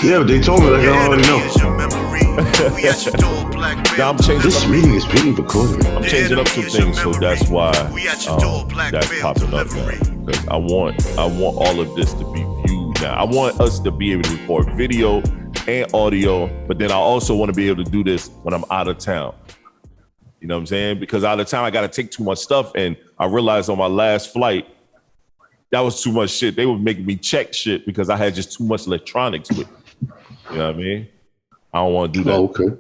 Yeah, but they told me like I already know. Now I'm changing. This meeting is being recorded. I'm changing up some things, so that's why that's popping up now. Because I want all of this to be viewed now. I want us to be able to record video and audio, but then I also want to be able to do this when I'm out of town. You know what I'm saying? Because out of town, I got to take too much stuff, and I realized on my last flight that was too much shit. They were making me check shit because I had just too much electronics with me. You know what I mean? I don't want to do that. Oh, okay.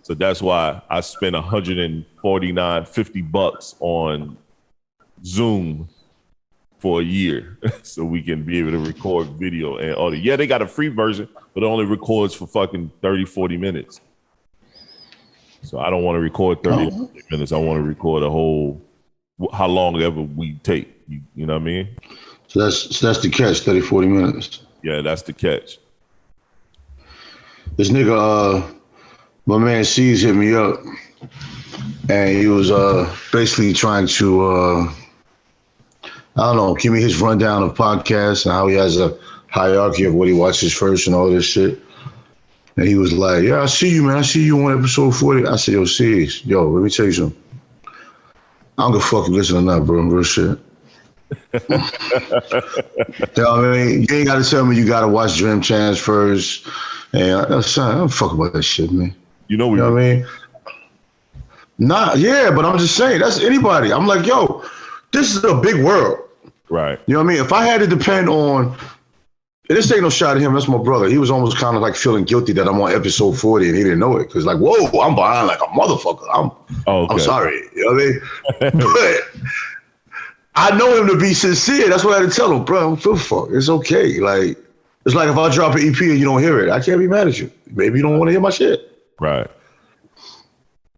So that's why I spent $149.50 on Zoom for a year so we can be able to record video and audio. Yeah, they got a free version, but it only records for fucking 30, 40 minutes. So I don't want to record 30 minutes. I want to record a whole, how long ever we take. You know what I mean? So that's the catch, 30, 40 minutes. Yeah, that's the catch. This nigga, my man C's hit me up, and he was basically trying to, I don't know, give me his rundown of podcasts and how he has a hierarchy of what he watches first and all this shit. And he was like, yeah, I see you, man. I see you on episode 40. I said, yo, C's, yo, let me tell you something. I don't give a fuck if you listen or not, bro. Real shit. You know what I mean? You ain't got to tell me you got to watch Dream Chance first. And I don't fuck about that shit, man. You know what I mean? Nah, yeah, but I'm just saying, that's anybody. I'm like, yo, this is a big world. Right. You know what I mean? If I had to depend on, and this ain't no shot at him, that's my brother. He was almost kind of like feeling guilty that I'm on episode 40 and he didn't know it. Cause like, whoa, I'm behind like a motherfucker. I'm sorry. You know what I mean? But I know him to be sincere. That's what I had to tell him, bro. I don't feel fuck. It's okay. Like, it's like if I drop an EP and you don't hear it, I can't be mad at you. Maybe you don't want to hear my shit. Right.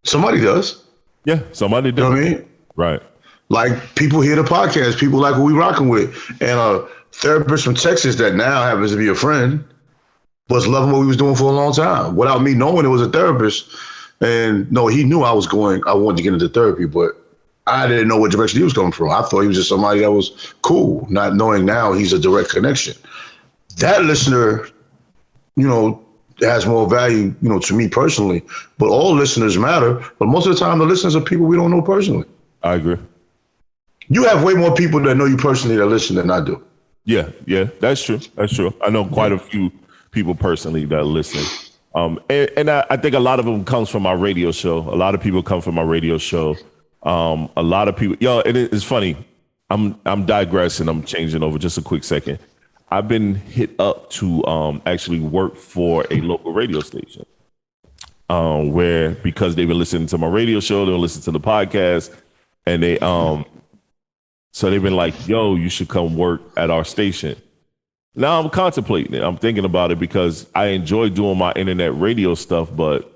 Somebody does. Yeah, somebody does. You know what I mean? Right. Like people hear the podcast, people like what we rocking with. And a therapist from Texas that now happens to be a friend was loving what we was doing for a long time without me knowing it was a therapist. And no, he knew I wanted to get into therapy, but I didn't know what direction he was coming from. I thought he was just somebody that was cool, not knowing now he's a direct connection. That listener, you know, has more value, you know, to me personally, but all listeners matter. But most of the time, the listeners are people we don't know personally. I agree. You have way more people that know you personally that listen than I do. Yeah, that's true. That's true. I know quite a few people personally that listen. And I think a lot of them comes from our radio show. A lot of people come from our radio show. A lot of people, it's funny. I'm digressing. I'm changing over just a quick second. I've been hit up to actually work for a local radio station where, because they've been listening to my radio show, they'll listen to the podcast, and they so they've been like, yo, you should come work at our station. Now I'm contemplating it. I'm thinking about it because I enjoy doing my internet radio stuff, but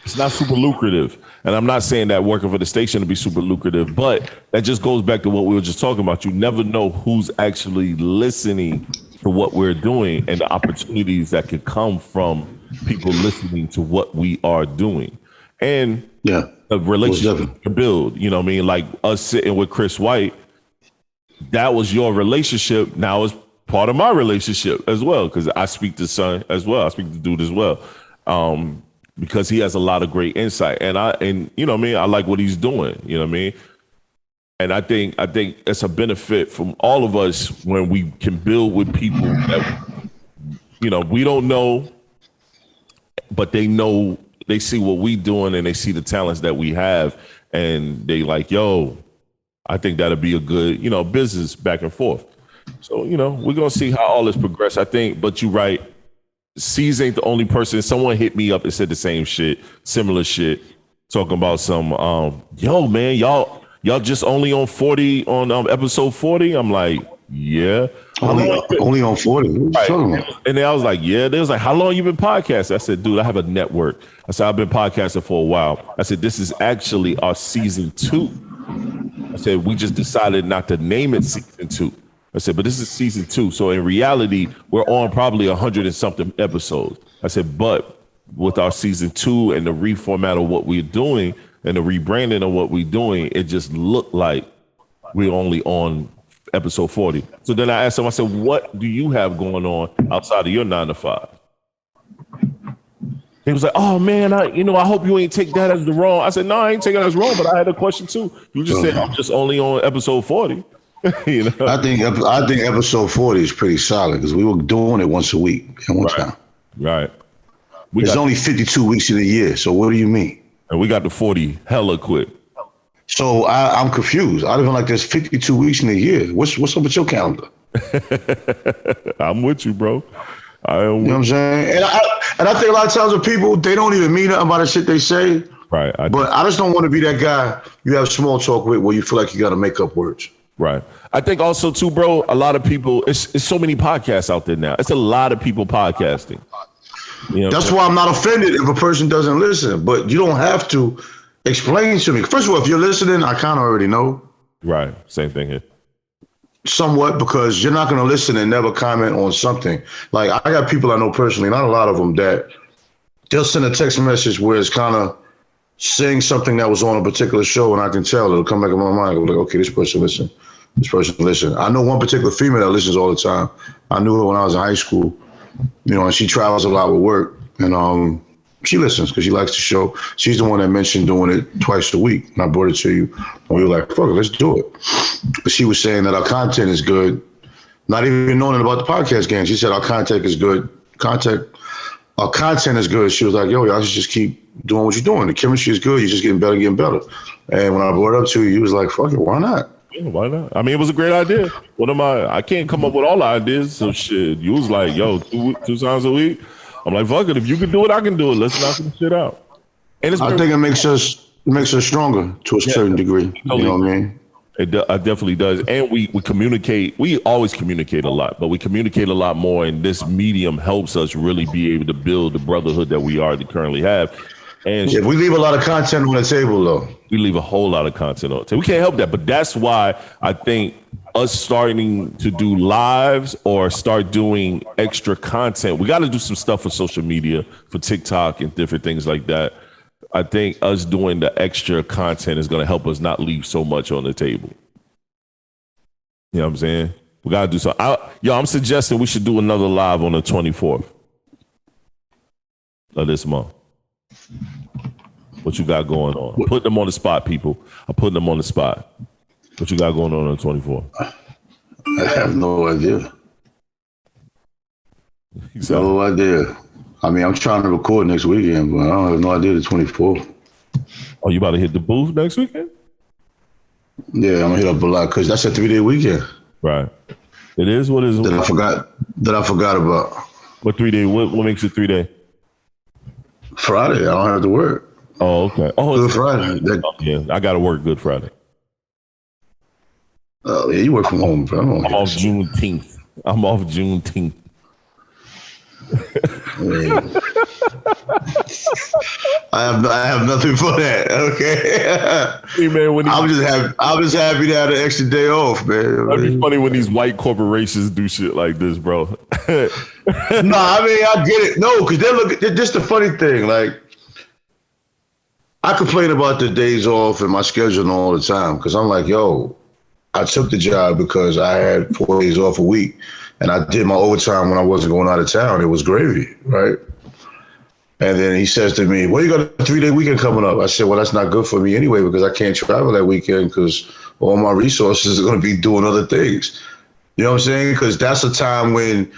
it's not super lucrative. And I'm not saying that working for the station to be super lucrative, but that just goes back to what we were just talking about. You never know who's actually listening to what we're doing and the opportunities that could come from people listening to what we are doing. And a relationship to build, you know what I mean? Like us sitting with Chris White, that was your relationship. Now it's part of my relationship as well, because I speak to Son as well. I speak to Dude as well. Because he has a lot of great insight, and you know what I mean, I like what he's doing, you know what I mean, and I think it's a benefit from all of us when we can build with people that, you know, we don't know, but they know, they see what we doing and they see the talents that we have, and they like, yo, I think that'll be a good, you know, business back and forth. So, you know, we're gonna see how all this progress, I think. But you're right. C's ain't the only person. Someone hit me up and said the same shit, similar shit, talking about some, yo, man, y'all just only on 40, on episode 40. I'm like, yeah. Only on 40. What you talking about? And then I was like, yeah. They was like, how long you been podcasting? I said, dude, I have a network. I said, I've been podcasting for a while. I said, this is actually our season 2. I said, we just decided not to name it season 2. I said, but this is season 2. So in reality, we're on probably 100 and something episodes. I said, but with our season 2 and the reformat of what we're doing and the rebranding of what we're doing, it just looked like we're only on episode 40. So then I asked him, I said, what do you have going on outside of your 9 to 5? He was like, oh man, I hope you ain't take that as the wrong. I said, no, I ain't taking that as wrong, but I had a question too. You just said I'm just only on episode 40. You know? I think episode 40 is pretty solid because we were doing it once a week and one time. Right. There's only 52 weeks in a year, so what do you mean? And we got the 40 hella quick. So I'm confused. I don't like there's 52 weeks in a year. What's up with your calendar? I'm with you, bro. You know what I'm saying? And I think a lot of times with people, they don't even mean nothing about the shit they say. Right. But I just don't want to be that guy you have small talk with where you feel like you got to make up words. Right. I think also too, bro, a lot of people, it's so many podcasts out there now. It's a lot of people podcasting. You know, that's why I'm not offended if a person doesn't listen, but you don't have to explain to me. First of all, if you're listening, I kind of already know. Right. Same thing here. Somewhat, because you're not going to listen and never comment on something. Like I got people I know personally, not a lot of them, that they'll send a text message where it's kind of saying something that was on a particular show, and I can tell it'll come back in my mind. I'll be like, okay, this person listen. This person listen. I know one particular female that listens all the time. I knew her when I was in high school, and she travels a lot with work, and she listens because she likes the show. She's the one that mentioned doing it twice a week, and I brought it to you. And we were like, fuck it, let's do it. But she was saying that our content is good, not even knowing about the podcast game. She said our content is good. Our content is good. She was like, yo, y'all should just keep doing what you're doing. The chemistry is good. You're just getting better and getting better. And when I brought it up to you, you was like, fuck it, why not? Yeah, why not? I mean, it was a great idea. I can't come up with all the ideas. So shit, you was like, yo, two times a week. I'm like, fuck it. If you can do it, I can do it. Let's knock some shit out. And I think it makes us stronger to a certain degree. Totally. You know what I mean? It definitely does. And we communicate. We always communicate a lot, but we communicate a lot more. And this medium helps us really be able to build the brotherhood that we already currently have. And we leave a lot of content on the table, though. We leave a whole lot of content on the table. We can't help that. But that's why I think us starting to do lives or start doing extra content, we got to do some stuff for social media, for TikTok and different things like that. I think us doing the extra content is going to help us not leave so much on the table. You know what I'm saying? We got to do something. I'm suggesting we should do another live on the 24th of this month. What you got going on? Put them on the spot, people. I'm putting them on the spot. What you got going on the 24th? I have no idea. No idea. I mean, I'm trying to record next weekend, but I don't have no idea the 24th. Oh, you about to hit the booth next weekend? Yeah, I'm gonna hit up a lot because that's a 3-day weekend. Right. It is what is. That I forgot about. What 3 day? What makes it 3 day? Friday. I don't have to work. Oh, okay. Oh, Good Friday. Yeah, I got to work Good Friday. Oh, yeah, you work from home, bro. I'm off Juneteenth. I have nothing for that. Okay. Hey, man, I'm just happy to have an extra day off, man. That'd be funny when these white corporations do shit like this, bro. No, I mean I get it. No, because they're just the funny thing. Like I complain about the days off and my schedule all the time because I'm like, yo, I took the job because I had 4 days off a week. And I did my overtime when I wasn't going out of town. It was gravy, right? And then he says to me, well, you got a 3-day weekend coming up. I said, well, that's not good for me anyway because I can't travel that weekend because all my resources are going to be doing other things. You know what I'm saying? Because that's a time when,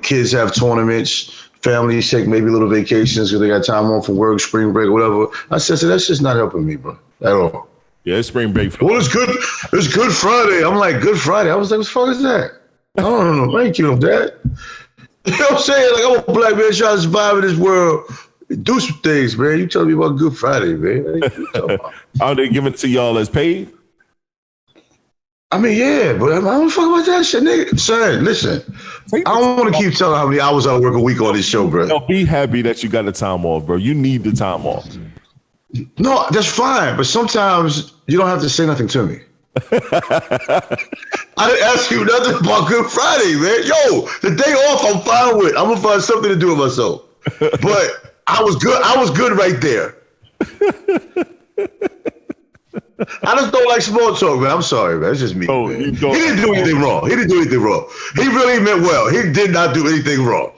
kids have tournaments, families take maybe little vacations because they got time off from work, spring break, or whatever. I said, so that's just not helping me, bro, at all. Yeah, it's spring break. Well, it's good. It's Good Friday. I'm like, Good Friday. I was like, what the fuck is that? I don't know. Thank you, Dad. You know what I'm saying? Like, I'm a black man trying to survive in this world. Do some things, man. You telling me about Good Friday, man. Are they giving it to y'all as paid? I mean, yeah, but I don't fuck about that shit, nigga. Son, listen. I don't want to keep telling how many hours I work a week on this show, bro. No, be happy that you got the time off, bro. You need the time off. No, that's fine. But sometimes you don't have to say nothing to me. I didn't ask you nothing about Good Friday, man. Yo, the day off I'm fine with. I'm gonna find something to do with myself. But I was good right there. I just don't like small talk, man. I'm sorry, man. It's just me. Oh, man. you He don't- didn't do anything wrong. He really meant well. He did not do anything wrong.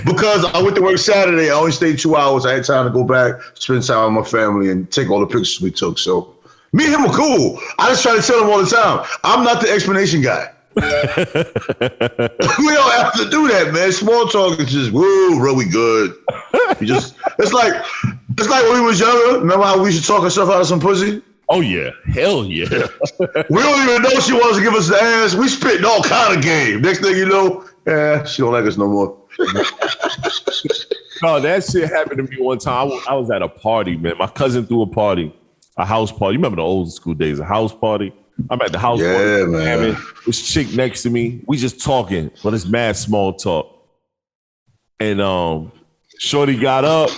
Because I went to work Saturday, I only stayed 2 hours. I had time to go back, spend time with my family, and take all the pictures we took. So me and him were cool. I just try to tell him all the time, I'm not the explanation guy. We don't have to do that, man. Small talk is just, woo, bro, we good. It's like when we was younger. Remember how we used to talk ourselves out of some pussy? Oh yeah, hell yeah. We don't even know she wants to give us the ass. We spitting all kind of game. Next thing you know, she don't like us no more. No, that shit happened to me one time. I was at a party, man. My cousin threw a party, a house party. You remember the old school days, a house party? I'm at the house party. Yeah, man. This chick next to me, we just talking, but it's mad small talk. And shorty got up,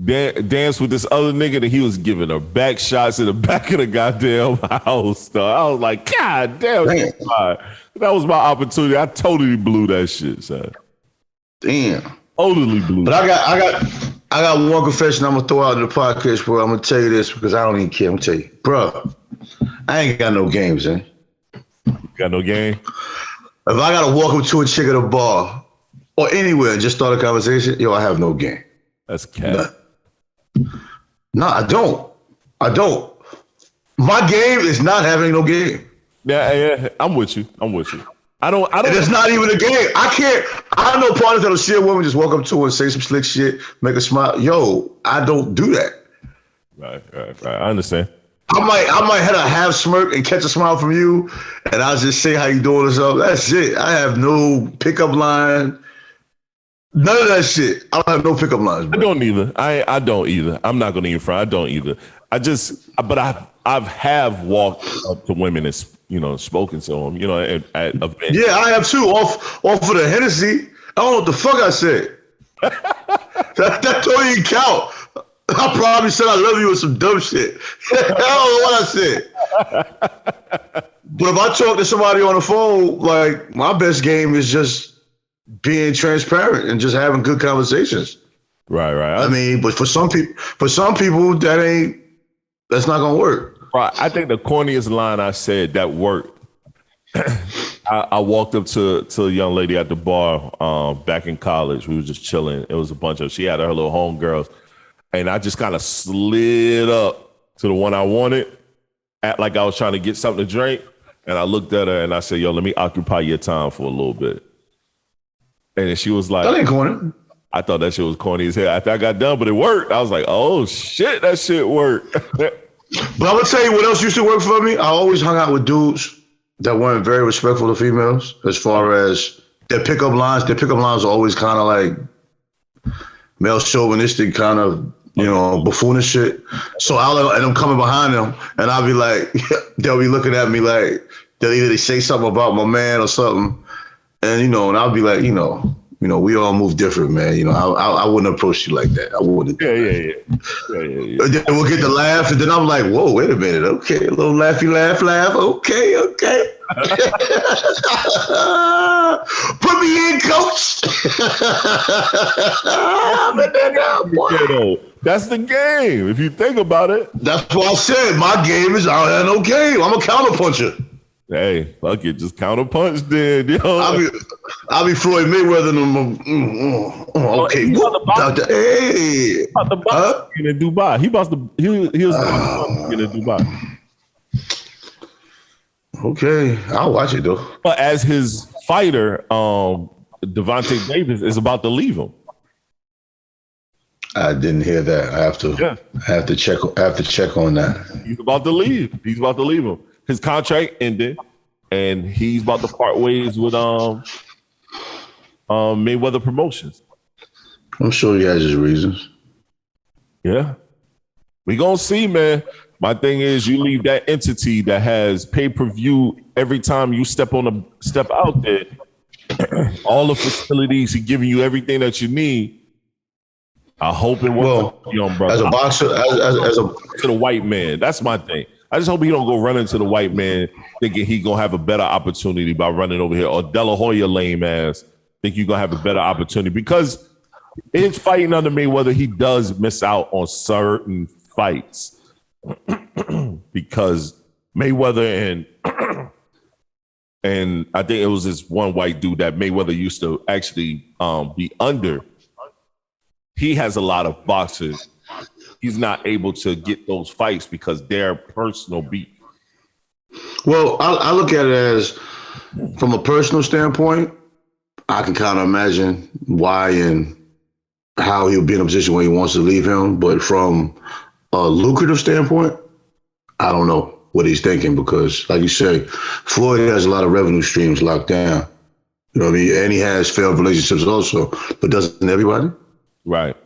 danced with this other nigga that he was giving her back shots in the back of the goddamn house. Though. I was like, God damn, that was my opportunity. I totally blew that shit, son. Damn. Totally blew. But I got one confession I'm gonna throw out in the podcast, bro. I'm gonna tell you this because I don't even care. I'm gonna tell you, bro. I ain't got no games, eh? Got no game? If I gotta walk up to a chick at a bar or anywhere and just start a conversation, yo, I have no game. That's cat. No, I don't. My game is not having no game. Yeah, I'm with you. I don't. And it's not even a game. I know partners that'll see a woman, just walk up to her and say some slick shit, make her smile. Yo, I don't do that. Right. I understand. I might have a half smirk and catch a smile from you, and I'll just say how you doing or something. That's it. I have no pickup line. None of that shit. I don't have no pickup lines, bro. I don't either. I don't either. I'm not gonna even front. I don't either. But I've walked up to women and spoken to them. At events. Yeah, I have too. Off of the Hennessy. I don't know what the fuck I said. that don't even count. I probably said I love you with some dumb shit. I don't know what I said. But if I talk to somebody on the phone, like my best game is just being transparent and just having good conversations. Right. I mean, but for some people, that's not gonna work. Right. I think the corniest line I said that worked. I walked up to a young lady at the bar back in college. We were just chilling. It was a bunch of. She had her little homegirls, and I just kind of slid up to the one I wanted, act like I was trying to get something to drink, and I looked at her and I said, "Yo, let me occupy your time for a little bit." And then she was like, "That ain't corny." I thought that shit was corny as hell. After I got done, but it worked. I was like, "Oh shit, that shit worked." But I'm gonna tell you what else used to work for me. I always hung out with dudes that weren't very respectful to females as far as their pickup lines. Their pickup lines are always kind of like male chauvinistic, kind of, buffoonish shit. So I'll let them coming behind them, and I'll be like, they'll be looking at me like they say something about my man or something, and and I'll be like, we all move different, man. I wouldn't approach you like that. I wouldn't. Yeah. And then we'll get the laugh, and then I'm like, whoa, wait a minute. Okay, a little laughy laugh. Okay. Put me in, coach. I'm in there now, boy. That's the game. If you think about it. That's why I said my game is I don't have no game. I'm a counterpuncher. Hey, fuck it, just counterpunch then, yo. I'll be Floyd Mayweather. Okay, He about the box in Dubai. He was in Dubai. Okay, I'll watch it though. But as his fighter, Devontae Davis is about to leave him. I didn't hear that. I have to check on that. He's about to leave him. His contract ended, and he's about to part ways with Mayweather Promotions. I'm sure he has his reasons. Yeah, we gonna see, man. My thing is, you leave that entity that has pay-per-view every time you step out there. All the facilities, he giving you everything that you need. I hope it works, young brother. As a boxer, to the white man. That's my thing. I just hope he don't go run into the white man thinking he gonna have a better opportunity by running over here, or De La Hoya lame ass think you're gonna have a better opportunity, because it's fighting under Mayweather. He does miss out on certain fights. because Mayweather and I think it was this one white dude that Mayweather used to actually be under. He has a lot of boxers. He's not able to get those fights because they're personal beef. Well, I look at it as, from a personal standpoint, I can kind of imagine why and how he'll be in a position where he wants to leave him. But from a lucrative standpoint, I don't know what he's thinking because, like you say, Floyd has a lot of revenue streams locked down. You know what I mean? And he has failed relationships also, but doesn't everybody? Right.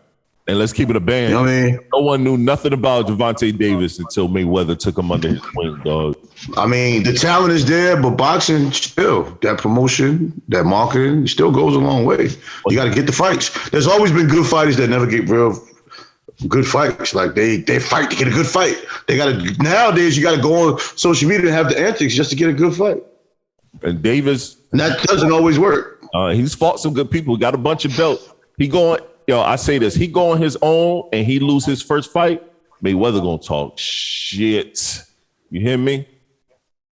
And let's keep it a band. You know what I mean? No one knew nothing about Gervonta Davis until Mayweather took him under his wing, dog. I mean, the talent is there, but boxing still, that promotion, that marketing still goes a long way. You got to get the fights. There's always been good fighters that never get real good fights. Like they fight to get a good fight. They got to, nowadays you got to go on social media and have the antics just to get a good fight. And Davis, and that doesn't always work. He's fought some good people. Got a bunch of belts. I say this. He go on his own and he lose his first fight. Mayweather gonna talk shit. You hear me?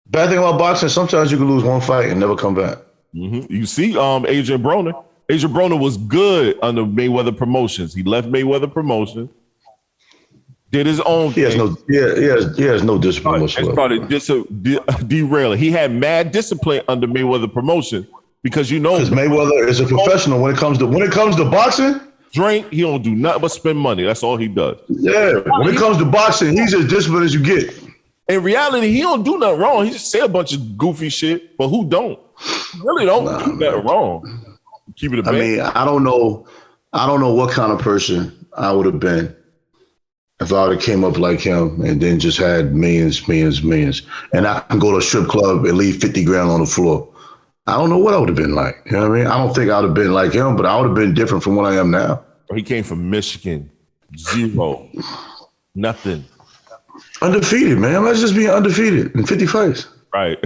Bad thing about boxing, sometimes you can lose one fight and never come back. Mm-hmm. You see, Adrian Broner. Adrian Broner was good under Mayweather Promotions. He left Mayweather Promotions, did his own thing. He has no discipline whatsoever. Started derailing. He had mad discipline under Mayweather Promotions because Mayweather is a professional when it comes to boxing. Drink, he don't do nothing but spend money. That's all he does. Yeah, when it comes to boxing, he's as disciplined as you get. In reality, he don't do nothing wrong. He just say a bunch of goofy shit, but who don't? He really don't do nothing wrong. Keep it a band. I mean, I don't know what kind of person I would have been if I would have came up like him and then just had millions. And I can go to a strip club and leave 50 grand on the floor. I don't know what I would have been like. You know what I mean? I don't think I would have been like him, but I would have been different from what I am now. He came from Michigan. Zero. Nothing. Undefeated, man. Let's just be undefeated in 50 fights. Right.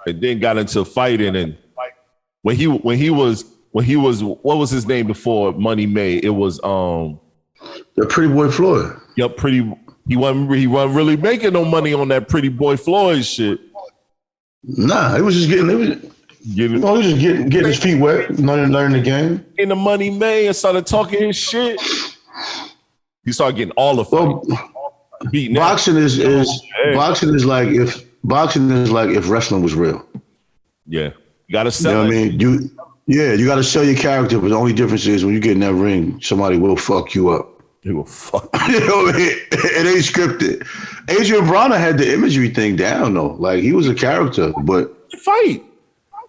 And then got into fighting. And when he was, what was his name before Money Made? It was the Pretty Boy Floyd. Yep, he wasn't really making no money on that Pretty Boy Floyd shit. Nah, he was just getting his feet wet, learning the game. In the Money Made and started talking his shit. He started getting all the fights. Boxing is like if wrestling was real. Yeah, you gotta sell. You know what I mean? You gotta sell your character, but the only difference is when you get in that ring, somebody will fuck you up. He will fuck. You know what I mean? It ain't scripted. Adrian Broner had the imagery thing down though. Like he was a character, but fight.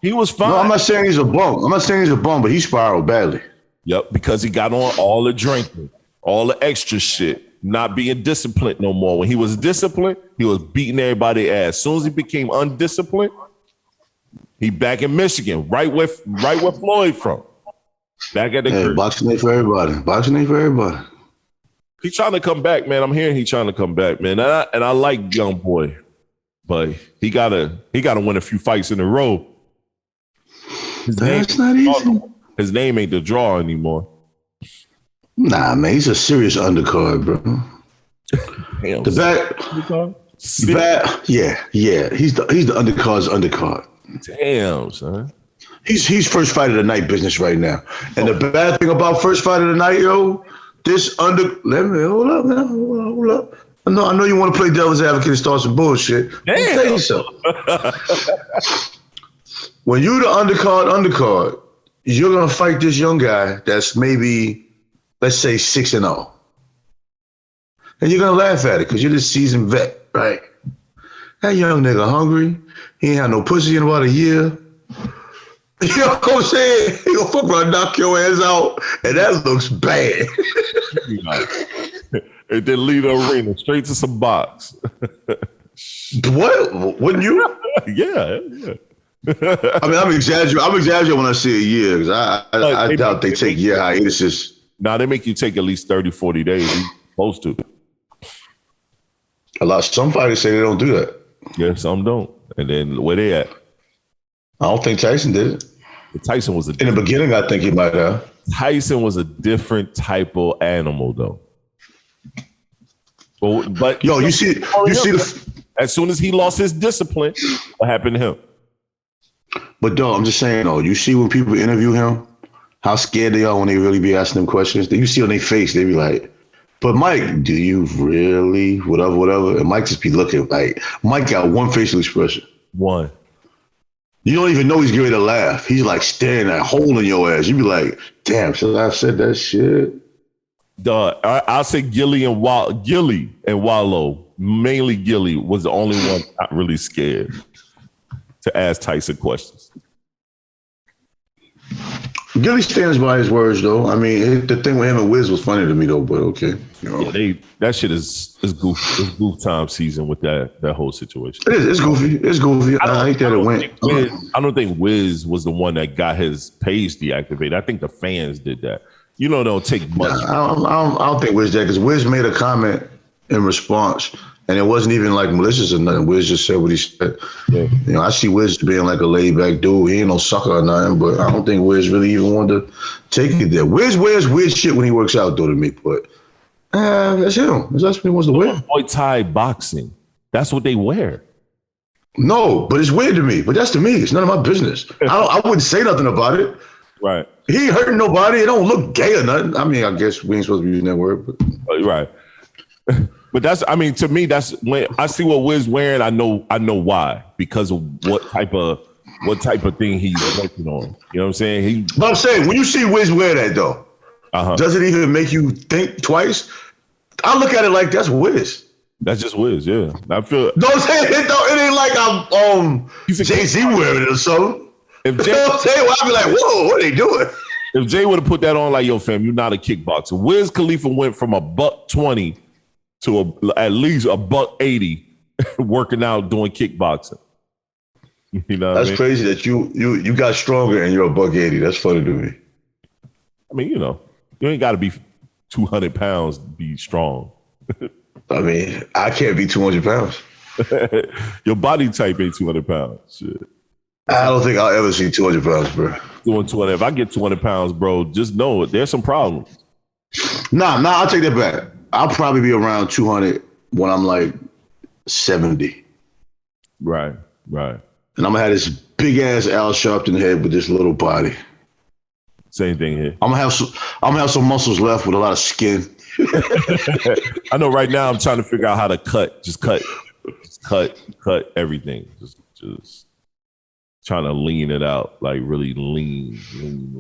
He was fine. No, I'm not saying he's a bum, but he spiraled badly. Yep, because he got on all the drinking, all the extra shit, not being disciplined no more. When he was disciplined, he was beating everybody's ass. As soon as he became undisciplined, he back in Michigan, right where Floyd from. Back at the crib. Boxing ain't for everybody. He's trying to come back, man. I'm hearing he's trying to come back, man. And I like young boy, but he gotta win a few fights in a row. That's not easy. His name ain't the draw anymore. Nah, man, he's a serious undercard, bro. Damn, He's the undercard's undercard. Damn, son. He's first fight of the night business right now. And the bad thing about first fight of the night, yo, hold up. I know you want to play devil's advocate and start some bullshit. Damn. I'll tell you something. When you the undercard, you're gonna fight this young guy that's maybe, let's say 6-0. And you're gonna laugh at it because you're this seasoned vet, right? That young nigga hungry. He ain't had no pussy in about a year. You know what I'm saying? He gonna fuck around, knock your ass out, and that looks bad. And then leave the arena straight to some box. What? Wouldn't you? Yeah. I mean, I'm exaggerating when I say a year because I doubt they take year hiatuses. Nah, they make you take at least 30, 40 days. You're supposed to. Some fighters say they don't do that. Yeah, some don't. And then where they at? I don't think Tyson did it. Tyson was in the beginning. I think he might have. Tyson was a different type of animal, though. But Yo, you see the. As soon as he lost his discipline, what happened to him? But dog, I'm just saying though, you see when people interview him, how scared they are when they really be asking them questions. You see on their face, they be like, "But Mike, do you really whatever?" And Mike just be looking like Mike got one facial expression. One. You don't even know he's getting ready to laugh. He's like staring at a hole in your ass. You be like, "Damn, should I have said that shit?" Dog, I'll say Gilly and Wallow, mainly Gilly, was the only one not really scared to ask Tyson questions. Gilly stands by his words, though. I mean, the thing with him and Wiz was funny to me, though. But okay, you know. Yeah, that shit is goof. It's goof time season with that whole situation. It is. It's goofy. It's goofy. I hate that it went. I don't think Wiz was the one that got his page deactivated. I think the fans did that. You know, don't take much. I don't think Wiz did, because Wiz made a comment in response, and it wasn't even like malicious or nothing. Wiz just said what he said. Yeah. You know, I see Wiz being like a laid back dude. He ain't no sucker or nothing, but I don't think Wiz really even wanted to take it there. Wiz wears weird shit when he works out, though, to me. But that's him. That's what he wants to wear. Muay Thai boxing. That's what they wear. No, but it's weird to me. But that's to me. It's none of my business. I wouldn't say nothing about it. Right. He ain't hurting nobody. It don't look gay or nothing. I mean, I guess we ain't supposed to be using that word. But. Right. But to me, that's when I see what Wiz wearing. I know why, because of what type of thing he's working on. You know what I'm saying? But I'm saying, when you see Wiz wear that though, does it even make you think twice? I look at it like that's Wiz. That's just Wiz, yeah. I feel. No, I'm saying it ain't like I'm Jay-Z wearing it or something. If Jay, I'd be like, whoa, what are they doing? If Jay would have put that on, like, yo, fam, you're not a kickboxer. Wiz Khalifa went from $120 to at least $180 working out doing kickboxing. You know, that's crazy that you got stronger and you're $180. That's funny to me. I mean, you know, you ain't got to be 200 pounds to be strong. I mean, I can't be 200 pounds. Your body type ain't 200 pounds. Shit. I don't think I'll ever see 200 pounds, bro. Doing 200. If I get 200 pounds, bro, just know there's some problems. Nah, I'll take that back. I'll probably be around 200 when I'm like 70. Right. And I'm gonna have this big ass Al Sharpton head with this little body. Same thing here. I'm gonna have some muscles left with a lot of skin. I know right now I'm trying to figure out how to cut everything. Just trying to lean it out, like really lean.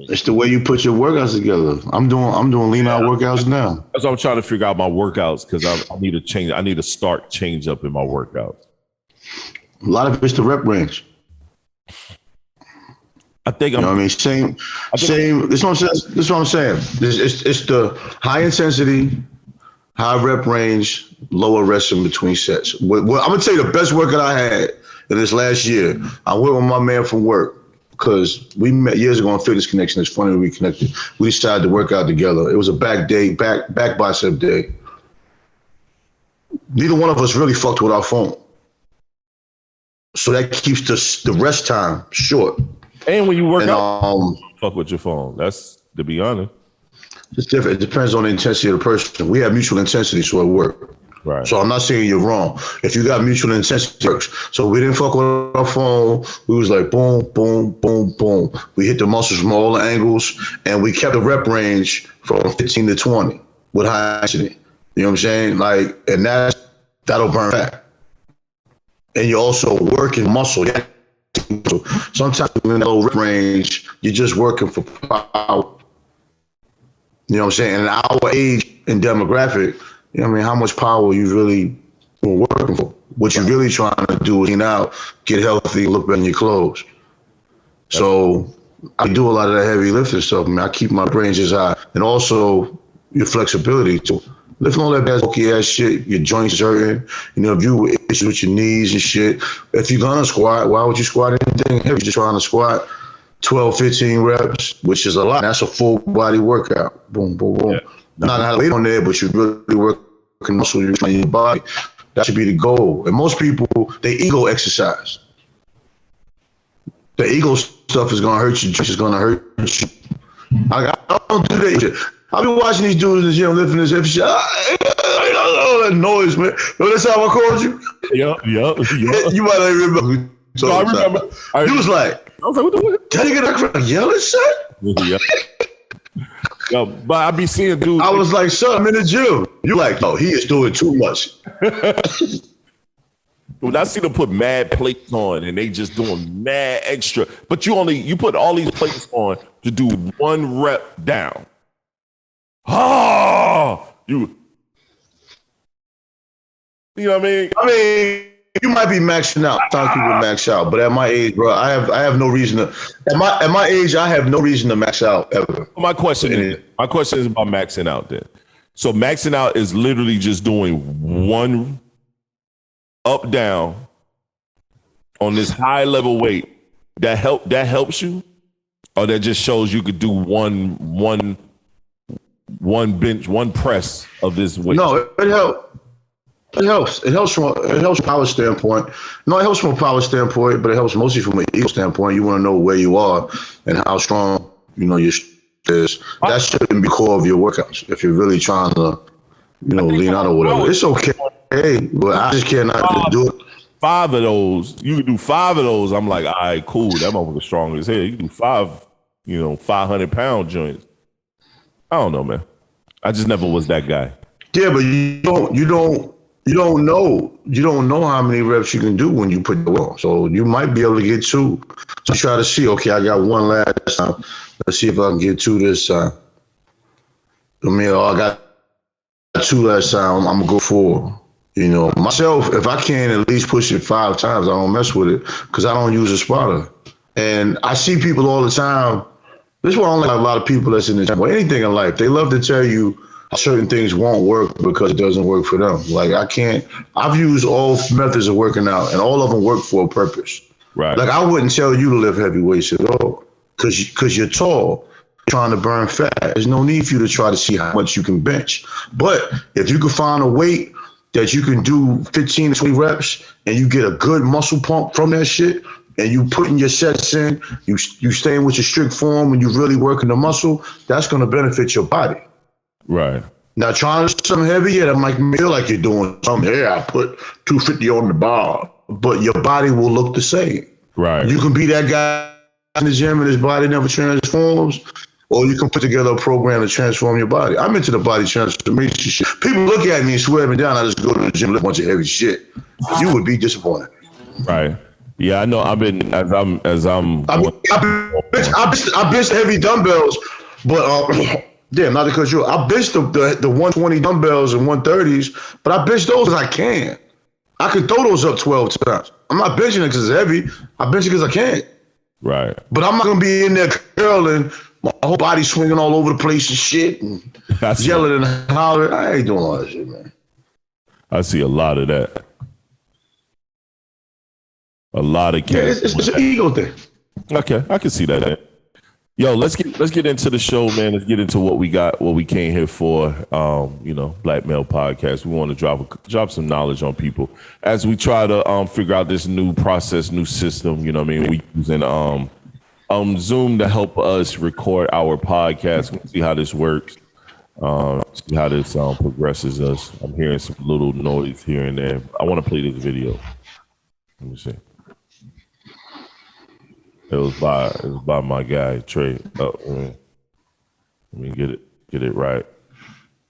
It's the way you put your workouts together. I'm doing lean out workouts now. That's what I'm trying to figure out my workouts, because I need to change. I need to start change up in my workouts. A lot of it's the rep range. I think you know what I mean? Same. This is what I'm saying. It's the high intensity, high rep range, lower rest in between sets. I'm gonna tell you the best workout I had in this last year. I went with my man from work because we met years ago on Fitness Connection. It's funny we connected. We decided to work out together. It was a back bicep day. Neither one of us really fucked with our phone, so that keeps the rest time short. And when you work out, fuck with your phone. That's, to be honest. It's different. It depends on the intensity of the person. We have mutual intensity, so it worked. Right. So I'm not saying you're wrong. If you got mutual intensity, it works. So we didn't fuck with our phone. We was like boom, boom, boom, boom. We hit the muscles from all the angles, and we kept the rep range from 15 to 20 with high intensity. You know what I'm saying? Like, and that'll burn fat. And you're also working muscle. So sometimes in the low rep range, you're just working for power. You know what I'm saying? And our age and demographic, you know what I mean, how much power you really working for. What you're really trying to do is clean out, get healthy, look better in your clothes. So I do a lot of that heavy lifting stuff. I mean, I keep my ranges high. And also your flexibility too. Lifting all that bad bulky ass shit, your joints hurting. You know, if you issues with your knees and shit, if you're gonna squat, why would you squat anything heavy? You're just trying to squat 12, 15 reps, which is a lot. That's a full body workout. Boom, boom, boom. Yeah. Not how to lay on there, but you really working muscle in your body. That should be the goal. And most people, they ego exercise. The ego stuff is gonna hurt you. Just gonna hurt you. I don't do that shit. I be watching these dudes in the gym lifting this heavy shit. All that noise, man. That's how I called you. Yep. You might not even remember. No, I remember. You was like, I was like, what the fuck? can you get that yelling, son? Yeah. Yo, but I be seeing dudes. I was like, son, I'm in the gym. You like, no, he is doing too much. When I see them put mad plates on and they just doing mad extra, but you put all these plates on to do 1 rep down. You know what I mean? I mean, you might be maxing out. Some people max out, but at my age, bro, I have no reason to. At my age, I have no reason to max out ever. My question is about maxing out then. So maxing out is literally just doing 1 up down on this high level weight. That helps you, or that just shows you could do one bench, 1 press of this weight. No, it helps. It helps. It helps from a power standpoint. No, it helps from a power standpoint, but it helps mostly from an ego standpoint. You want to know where you are and how strong your is. That shouldn't be core of your workouts. If you're really trying to, lean out or whatever, it's okay. But I just cannot do it. 5 of those, you can do 5 of those. I'm like, all right, cool. That motherfucker's strong as hell. You can do 5, 500-pound joints. I don't know, man. I just never was that guy. Yeah, but you don't know how many reps you can do when you put it on. So you might be able to get 2. So try to see, okay, I got 1 last time. Let's see if I can get 2 this time. I got 2 last time. I'm gonna go 4. Myself, if I can at least push it 5 times, I don't mess with it because I don't use a spotter. And I see people all the time. This is why I don't like a lot of people that's in the gym or anything in life. They love to tell you certain things won't work because it doesn't work for them. Like I've used all methods of working out and all of them work for a purpose. Right. Like I wouldn't tell you to lift heavy weights at all because you're tall, trying to burn fat. There's no need for you to try to see how much you can bench. But if you can find a weight that you can do 15 to 20 reps and you get a good muscle pump from that shit and you putting your sets in, you staying with your strict form and you really working the muscle, that's going to benefit your body. Right. Now trying to do something heavy, that might feel like you're doing something. Yeah, I put 250 on the bar, but your body will look the same. Right. You can be that guy in the gym and his body never transforms, or you can put together a program to transform your body. I'm into the body transformation shit. People look at me and swear me down. I just go to the gym and lift a bunch of heavy shit. You would be disappointed. Right. Yeah, I know. I bench heavy dumbbells, but yeah, not because I bench the 120 dumbbells and 130s, but I bench those as I can. I could throw those up 12 times. I'm not benching it because it's heavy. I bench it because I can. Right. But I'm not gonna be in there curling, my whole body swinging all over the place and shit, and yelling and hollering. I ain't doing all that shit, man. I see a lot of that. A lot of cats. Yeah, it's an ego thing. Okay, I can see that. Yo, let's get into the show, man. Let's get into what we came here for. Black Male Podcast. We want to drop some knowledge on people as we try to figure out this new process, new system. You know what I mean? We using Zoom to help us record our podcast. We'll see how this works. See how this progresses us. I'm hearing some little noise here and there. I want to play this video. Let me see. It was by my guy Trey. Let me get it right.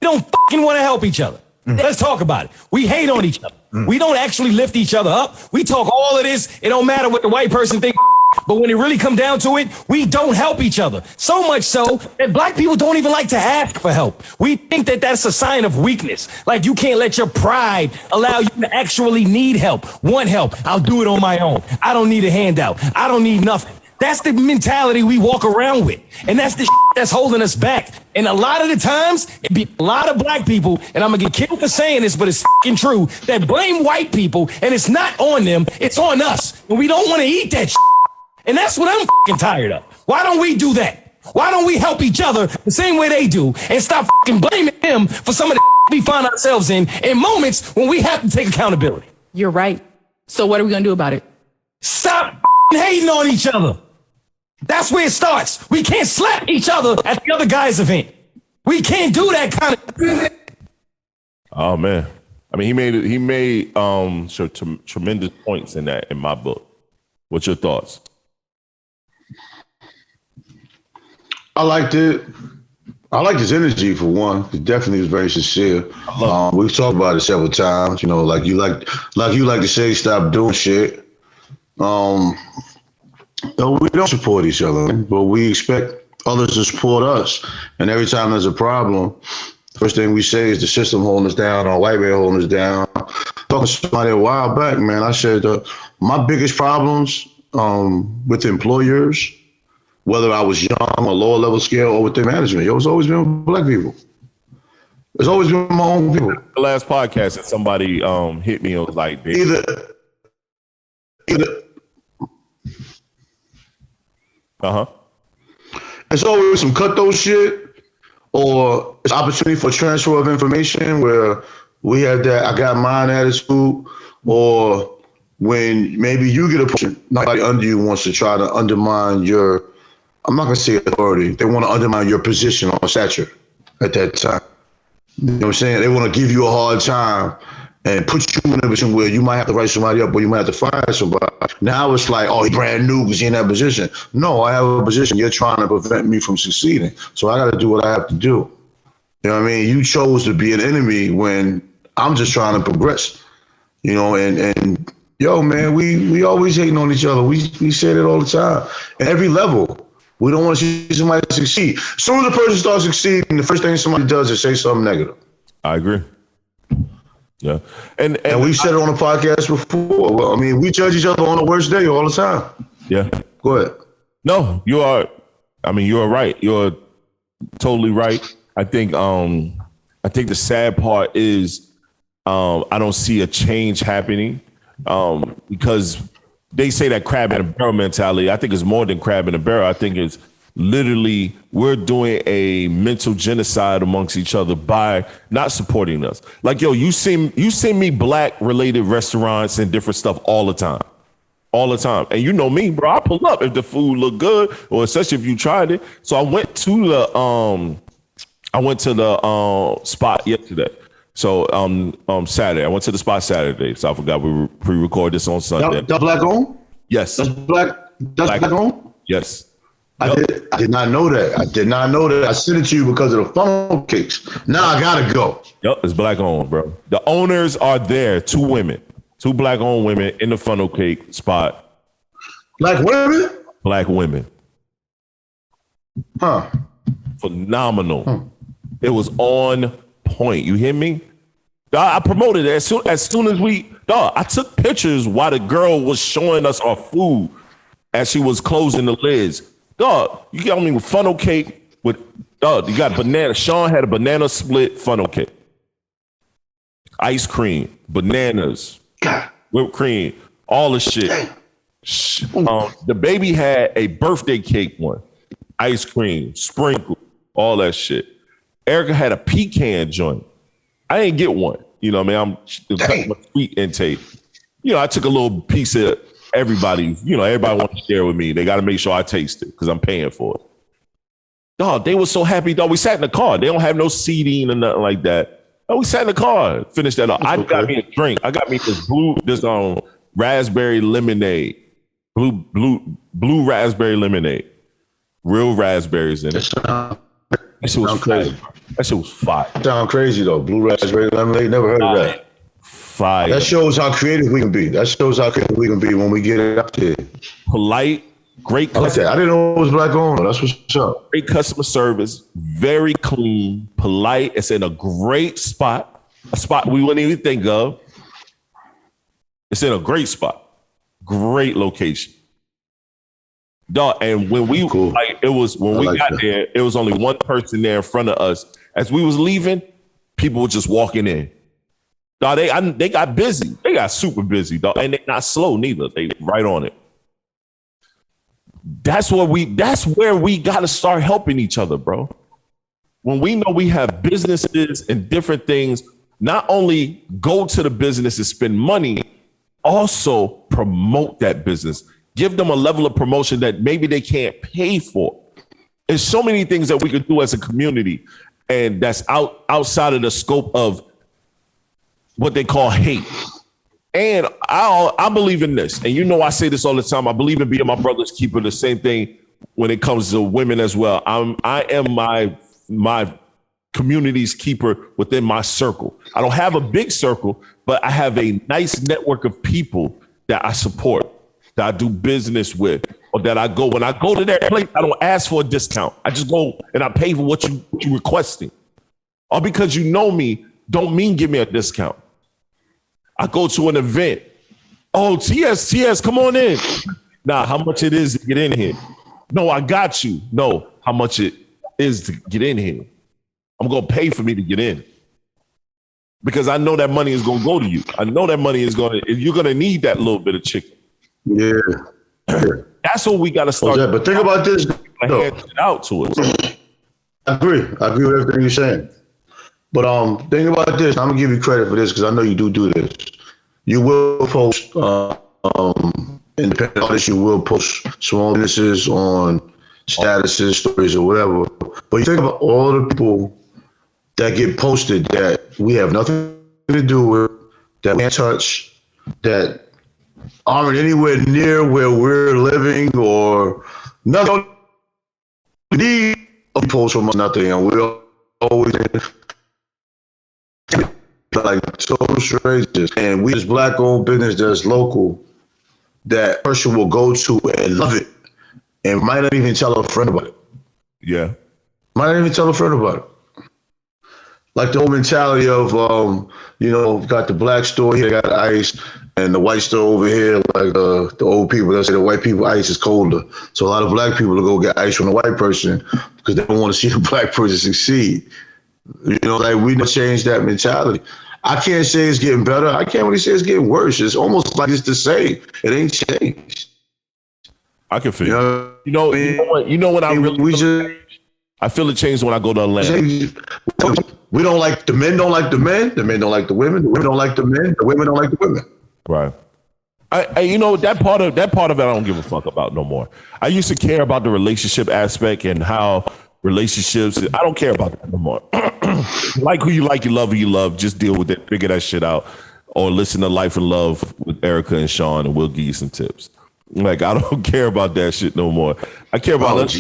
We don't fucking want to help each other. Let's talk about it. We hate on each other. We don't actually lift each other up. We talk all of this. It don't matter what the white person thinks. But when it really come down to it, we don't help each other. So much so that black people don't even like to ask for help. We think that that's a sign of weakness. Like you can't let your pride allow you to actually need help. Want help. I'll do it on my own. I don't need a handout. I don't need nothing. That's the mentality we walk around with. And that's the that's holding us back. And a lot of the times, it be a lot of black people, and I'm going to get killed for saying this, but it's true, that blame white people, and it's not on them, it's on us. And we don't want to eat that . And that's what I'm tired of. Why don't we do that? Why don't we help each other the same way they do and stop blaming them for some of the we find ourselves in moments when we have to take accountability? You're right. So what are we going to do about it? Stop hating on each other. That's where it starts. We can't slap each other at the other guy's event. We can't do that kind of. Oh man, I mean, he made tremendous points in my book. What's your thoughts? I liked it. I liked his energy for one. He definitely was very sincere. We've talked about it several times. You know, like you like to say, stop doing shit. No, we don't support each other, but we expect others to support us. And every time there's a problem, first thing we say is the system holding us down, or white man holding us down. Talking to somebody a while back, man, I said my biggest problems with employers, whether I was young, or lower level scale, or with their management, it's always been black people. It's always been my own people. The last podcast that somebody hit me and was like, Either it's always some cutthroat shit, or it's opportunity for transfer of information where we have that I got mine attitude, or when maybe you get a push, nobody under you wants to try to undermine your, I'm not going to say authority, they want to undermine your position or stature at that time. You know what I'm saying? They want to give you a hard time and put you in a position where you might have to write somebody up or you might have to fire somebody. Now it's like, oh, he's brand new because he's in that position. No, I have a position. You're trying to prevent me from succeeding. So I got to do what I have to do. You know what I mean? You chose to be an enemy when I'm just trying to progress. You know, and yo, man, we always hating on each other. We say it all the time. At every level. We don't want to see somebody succeed. As soon as the person starts succeeding, the first thing somebody does is say something negative. I agree. Yeah. And we've said it on the podcast before. Well, I mean, we judge each other on the worst day all the time. Yeah. Go ahead. No, you are right. You're totally right. I think the sad part is I don't see a change happening because they say that crab in a barrel mentality. I think it's more than crab in a barrel. I think it's literally we're doing a mental genocide amongst each other by not supporting us. Like, yo, you see me black related restaurants and different stuff all the time. And you know me, bro, I pull up if the food look good, or especially if you tried it. So I went to the spot yesterday. So Saturday, I went to the spot Saturday. So I forgot we pre-recorded this on Sunday. That's black owned? Yes. That's black owned? Yes. Yep. I did not know that. I sent it to you because of the funnel cakes. Now I gotta go. Yep, it's black owned, bro. The owners are there, two black owned women in the funnel cake spot. Black women? Black women. Huh. Phenomenal. It was on point. You hear me? I promoted it as soon as I took pictures while the girl was showing us our food as she was closing the lids. Dog, you got me with funnel cake with you got banana. Sean had a banana split funnel cake. Ice cream, bananas, whipped cream, all the shit. The baby had a birthday cake one, ice cream, sprinkle, all that shit. Erica had a pecan joint. I didn't get one. You know what I mean? I'm cutting my sweet intake. You know, I took a little piece of everybody. You know, everybody wants to share with me. They got to make sure I taste it because I'm paying for it. Dog, they were so happy. Dog, we sat in the car. They don't have no seating or nothing like that. Oh, we sat in the car. Finished that up. I got me a drink. I got me this raspberry lemonade. Blue raspberry lemonade. Real raspberries in it. That shit was crazy. That shit was fire. Sound crazy though. Blue raspberry lemonade. Never heard of that. Fire. That shows how creative we can be. When we get it out there. Polite, great. I like that. I didn't know it was black owned. That's what's up. Great customer service, very clean, polite. It's in a great spot, a spot we wouldn't even think of. It's in a great spot, great location. Dog, and when we got there, it was only one person there in front of us. As we was leaving, people were just walking in. Dog, they got busy. They got super busy, dog, and they're not slow neither. They right on it. That's where we got to start helping each other, bro. When we know we have businesses and different things, not only go to the business and spend money, also promote that business. Give them a level of promotion that maybe they can't pay for. There's so many things that we could do as a community. and that's outside of the scope of what they call hate. And I believe in this. And you know I say this all the time. I believe in being my brother's keeper. The same thing when it comes to women as well. I am my community's keeper within my circle. I don't have a big circle, but I have a nice network of people that I support, that I do business with, or that I go. When I go to their place, I don't ask for a discount. I just go and I pay for what you requesting. Or because you know me, don't mean give me a discount. I go to an event. Oh, TS, come on in. Nah, how much it is to get in here? No, I got you. No, how much it is to get in here? I'm going to pay for me to get in because I know that money is going to go to you. I know that money is you're going to need that little bit of chicken. Yeah. That's what we got to start. But think about this. Out to us. I agree with everything you're saying. But think about this. I'm going to give you credit for this because I know you do this. You will post, independent artists, you will post small businesses on statuses, stories, or whatever. But you think about all the people that get posted that we have nothing to do with, that we can't touch, that aren't anywhere near where we're living, or nothing. We need a post from us, nothing, and we're always like total strangers. And we just black-owned business that's local, that person will go to and love it, and might not even tell a friend about it. Yeah. Might not even tell a friend about it. Like the whole mentality of, got the black store here, got ice, and the white store over here, like the old people, they'll say the white people ice is colder. So a lot of black people will go get ice from the white person because they don't want to see the black person succeed. We need to change that mentality. I can't say it's getting better. I can't really say it's getting worse. It's almost like it's the same. It ain't changed. I can feel it. You know what I really I feel it changed when I go to Atlanta. We don't like the men, don't like the men. The men don't like the women. The women don't like the men. The women don't like the women. Right. That part of it I don't give a fuck about no more. I used to care about the relationship aspect and how relationships. I don't care about that no more. Like who you like, you love who you love. Just deal with it. Figure that shit out. Or listen to Life and Love with Erica and Sean, and we'll give you some tips. Like, I don't care about that shit no more. I care about us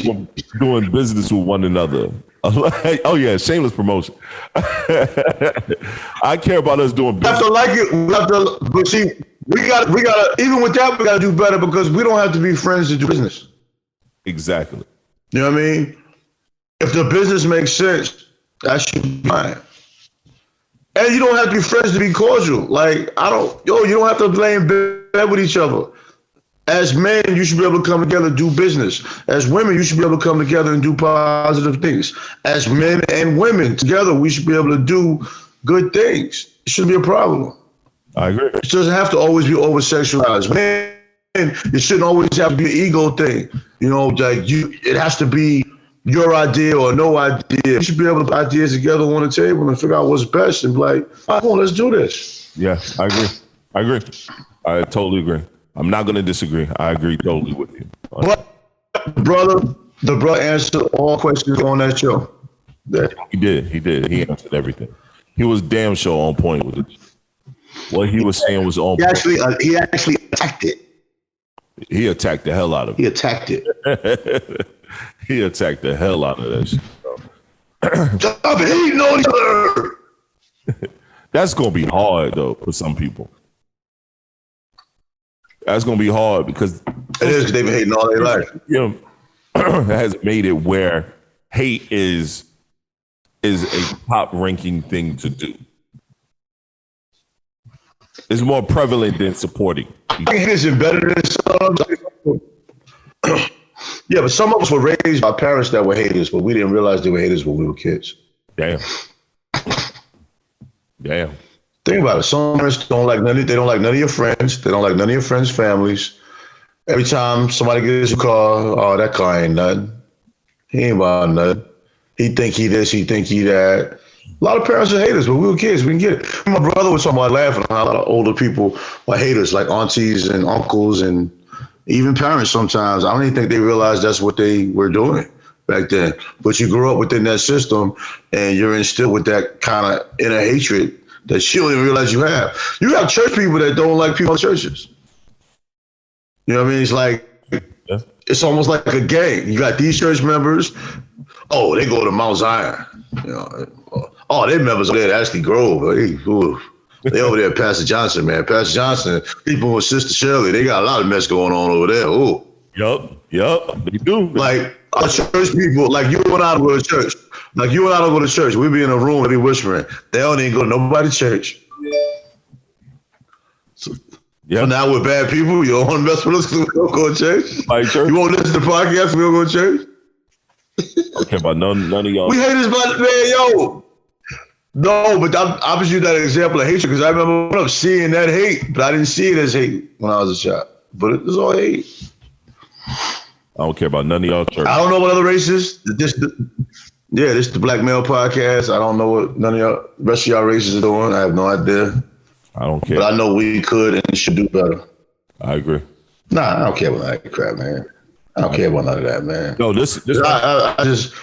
doing business with one another. Oh yeah, shameless promotion. I care about us doing business. We have to like it. But see, we got even with that, we got to do better because we don't have to be friends to do business. Exactly. You know what I mean? If the business makes sense, that should be fine. And you don't have to be friends to be cordial. Like, you don't have to lay in bed with each other. As men, you should be able to come together and do business. As women, you should be able to come together and do positive things. As men and women together, we should be able to do good things. It shouldn't be a problem. I agree. It doesn't have to always be over-sexualized. Men, it shouldn't always have to be an ego thing. It has to be your idea or no idea. You should be able to put ideas together on the table and figure out what's best and be like, all right, let's do this. Yeah, I agree. I totally agree. I'm not going to disagree. I agree totally with you. But, the brother answered all questions on that show. He did. He answered everything. He was damn sure on point with it. What he was saying was on point. He actually attacked it. He attacked the hell out of it. He attacked it. He attacked the hell out of that shit. Stop hating on each other. That's going to be hard, though, for some people. That's going to be hard because it is. They've been hating all their life. Has made it where hate is a top ranking thing to do. It's more prevalent than supporting. I think it's better than some. Yeah, but some of us were raised by parents that were haters, but we didn't realize they were haters when we were kids. Damn. Think about it. Some parents don't like none of your friends. They don't like none of your friends' families. Every time somebody gets a car, oh, that car ain't nothing. He ain't about nothing. He think he this, he think he that. A lot of parents are haters, but we were kids. We can get it. My brother was talking about laughing how a lot of older people are haters, like aunties and uncles and even parents sometimes. I don't even think they realize that's what they were doing. back then. But you grew up within that system, and you're instilled with that kind of inner hatred that you don't even realize you have. You have church people that don't like people in churches. You know what I mean? It's like, it's almost like a gang. You got these church members. Oh, they go to Mount Zion. You know, oh, they members over there at Ashley Grove. They over there at Pastor Johnson, man. Pastor Johnson, people with Sister Shirley, they got a lot of mess going on over there. Oh, Yup, they do. like our church people, like you and I go to church. Like you and I don't go to church. We be in a room and be whispering. They don't even go to nobody's church. So now we're bad people. You don't want to mess with us because we don't go to church. Like church. You won't listen to podcasts. We don't go to church. Okay, but none of y'all. We hate this, man. Yo. No, but I was using that example of hatred because I remember seeing that hate, but I didn't see it as hate when I was a child. But it was all hate. I don't care about none of y'all church. I don't know what other races. This is the Black Male Podcast. I don't know what none of y'all, rest of y'all races are doing. I have no idea. I don't care. But I know we could and should do better. I agree. Nah, I don't care about that crap, man. I don't care about none of that, man. No, this. I just.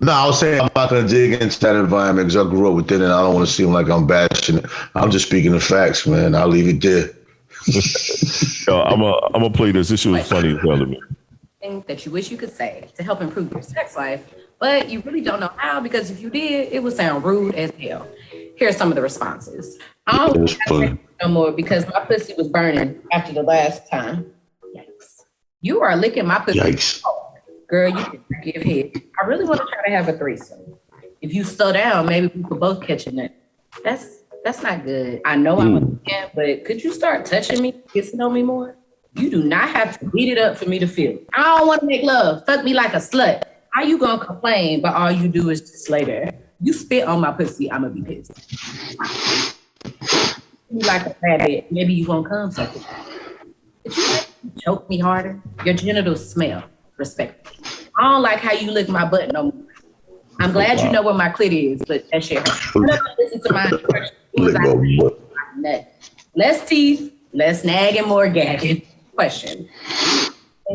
No, I was saying I'm not going to dig into that environment because I grew up within it. I don't want to seem like I'm bashing it. I'm just speaking the facts, man. I'll leave it there. Yo, I'm gonna play this. This shit was funny as hell to me. That you wish you could say to help improve your sex life, but you really don't know how because if you did, it would sound rude as hell. Here are some of the responses. I don't have no more because my pussy was burning after the last time. Yikes. You are licking my pussy. Yikes. Girl, you can give head. I really want to try to have a threesome. If you slow down, maybe we could both catch a nut. That's not good. I know I'm a man, but could you start touching me, kissing on me more? You do not have to beat it up for me to feel it. I don't want to make love. Fuck me like a slut. How you gonna complain, but all you do is just lay there? You spit on my pussy, I'm gonna be pissed. You like a rabbit, maybe you won't come something. Could you choke me harder? Your genitals smell. Respect. I don't like how you lick my butt no more. I'm glad you know where my clit is, but that shit hurts. Listen to my less teeth, less nagging, more gagging. Question.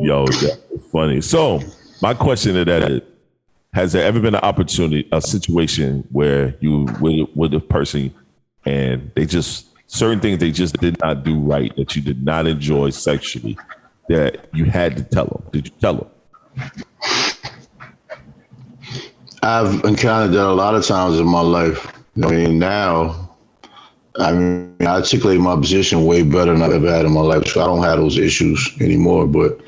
Yo, that's funny. So my question to that is, has there ever been an opportunity, a situation where you with a person and they just, certain things they just did not do right, that you did not enjoy sexually, that you had to tell them? Did you tell them? I've encountered that a lot of times in my life. I mean, now, I articulate my position way better than I've ever had in my life, so I don't have those issues anymore. But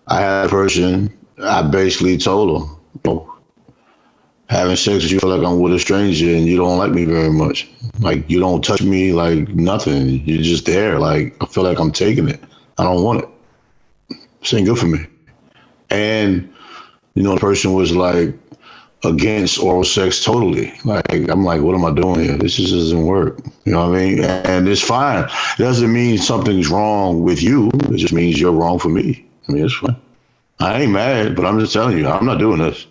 I had a person, I basically told them, you know, having sex with you feel like I'm with a stranger and you don't like me very much. Like, you don't touch me like nothing. You're just there. Like, I feel like I'm taking it. I don't want it. This ain't good for me. And, you know, the person was like against oral sex totally. Like, I'm like, what am I doing here? This just doesn't work. You know what I mean? And it's fine. It doesn't mean something's wrong with you. It just means you're wrong for me. I mean, it's fine. I ain't mad, but I'm just telling you, I'm not doing this.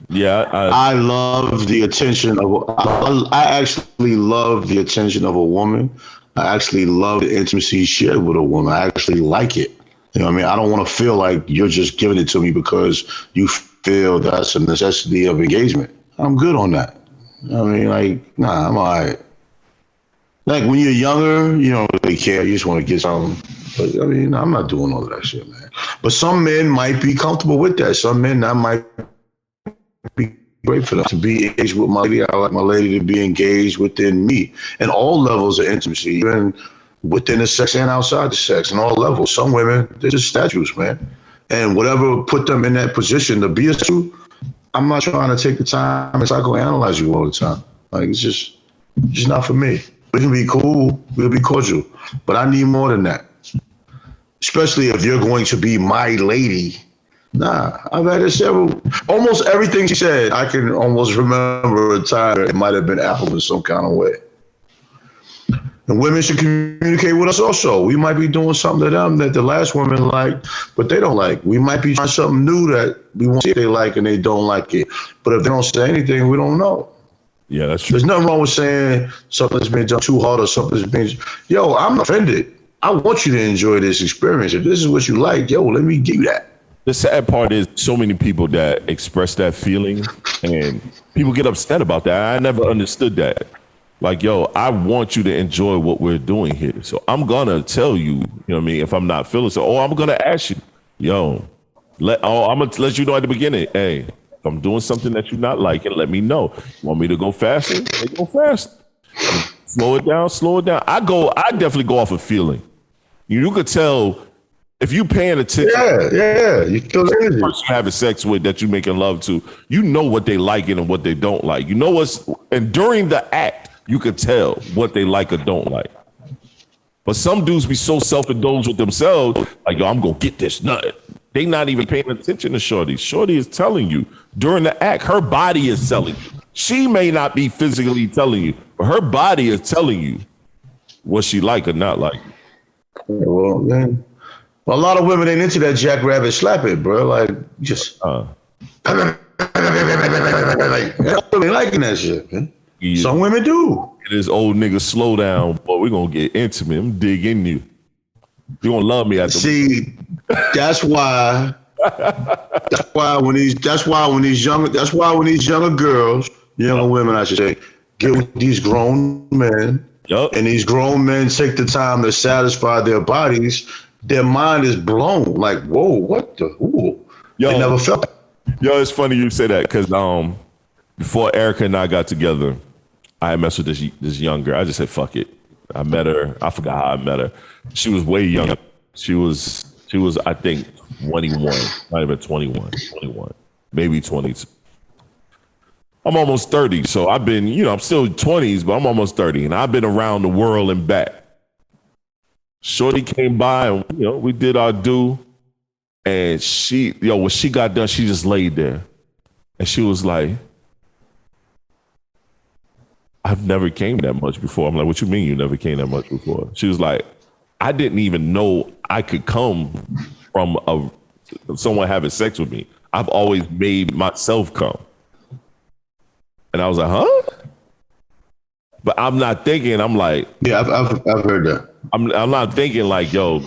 Yeah, I love the attention of. I actually love the attention of a woman. I actually love the intimacy shared with a woman. I actually like it. You know what I mean? I don't want to feel like you're just giving it to me because you feel that's a necessity of engagement. I'm good on that. I mean, like, nah, I'm all right. Like, when you're younger, you don't really care. You just want to get something. But, I mean, I'm not doing all of that shit, man. But some men might be comfortable with that. Some men, that might be great for them to be engaged with my lady. I like my lady to be engaged within me. And all levels of intimacy, even within the sex and outside the sex, and all levels. Some women, they're just statues, man. And whatever put them in that position to be a statue, I'm not trying to take the time and psychoanalyze you all the time. Like, it's just not for me. We can be cool, we'll be cordial, but I need more than that. Especially if you're going to be my lady. Nah, I've had it several. Almost everything she said, I can almost remember a time it might have been Apple in some kind of way. And women should communicate with us also. We might be doing something to them that the last woman liked, but they don't like. We might be trying something new that we won't see if they like and they don't like it. But if they don't say anything, we don't know. Yeah, that's true. There's nothing wrong with saying something's been done too hard or something's been. Yo, I'm offended. I want you to enjoy this experience. If this is what you like, yo, let me give you that. The sad part is so many people that express that feeling and people get upset about that. I never understood that. Like, yo, I want you to enjoy what we're doing here. So I'm going to tell you, you know what I mean? If I'm not feeling so, I'm going to ask you, yo, I'm going to let you know at the beginning, hey, if I'm doing something that you're not liking, let me know. You want me to go faster? They go fast. Slow it down, slow it down. I definitely go off of feeling. You could tell if you paying attention. Yeah. You feel the energy. The person you're having sex with that you making love to, you know what they like and what they don't like. You know and during the act, you could tell what they like or don't like. But some dudes be so self-indulged with themselves, like, yo, I'm going to get this nut. They not even paying attention to Shorty. Shorty is telling you during the act, her body is telling you. She may not be physically telling you, but her body is telling you what she like or not like. Well, man, a lot of women ain't into that jackrabbit slap it, bro. Like, just they liking that shit, man. Yeah. Some women do. This old nigga, slow down, boy. We're gonna get intimate. I'm dig in you. You gonna love me after. See, that's why when these younger girls, younger women, I should say, get with these grown men, and these grown men take the time to satisfy their bodies, their mind is blown. Like, whoa, what the? Ooh. They never felt that. Yo, it's funny you say that because before Erica and I got together, I messed with this young girl. I just said, fuck it. I met her. I forgot how I met her. She was way younger. She was, I think, 21, not even 21, maybe 22. I'm almost 30. So I've been, I'm still 20s, but I'm almost 30. And I've been around the world and back. Shorty came by and, we did our due. And when she got done, she just laid there. And she was like, I've never came that much before. I'm like, what you mean you never came that much before? She was like, I didn't even know I could come from someone having sex with me. I've always made myself come. And I was like, huh? But I'm not thinking, I'm like. Yeah, I've heard that. I'm not thinking like, yo,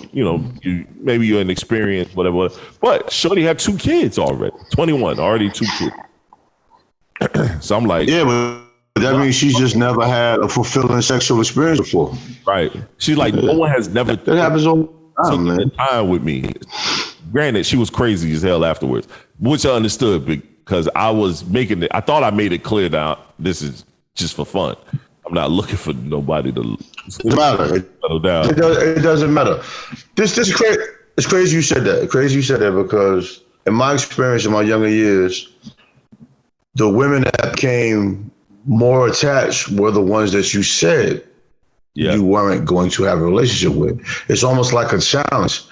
maybe you're inexperienced, whatever. But Shorty had 2 kids already. 21, already 2 kids. So I'm like. Yeah, but that means she's just never had a fulfilling sexual experience before. Right. She's like, no one has never. That happens all the time, man. Time with me. Granted, she was crazy as hell afterwards, which I understood because I was making it. I thought I made it clear that this is just for fun. I'm not looking for nobody to. It doesn't matter. It doesn't matter. This is crazy. It's crazy you said that. Crazy you said that because in my experience in my younger years, the women that became more attached were the ones that you said you weren't going to have a relationship with. It's almost like a challenge.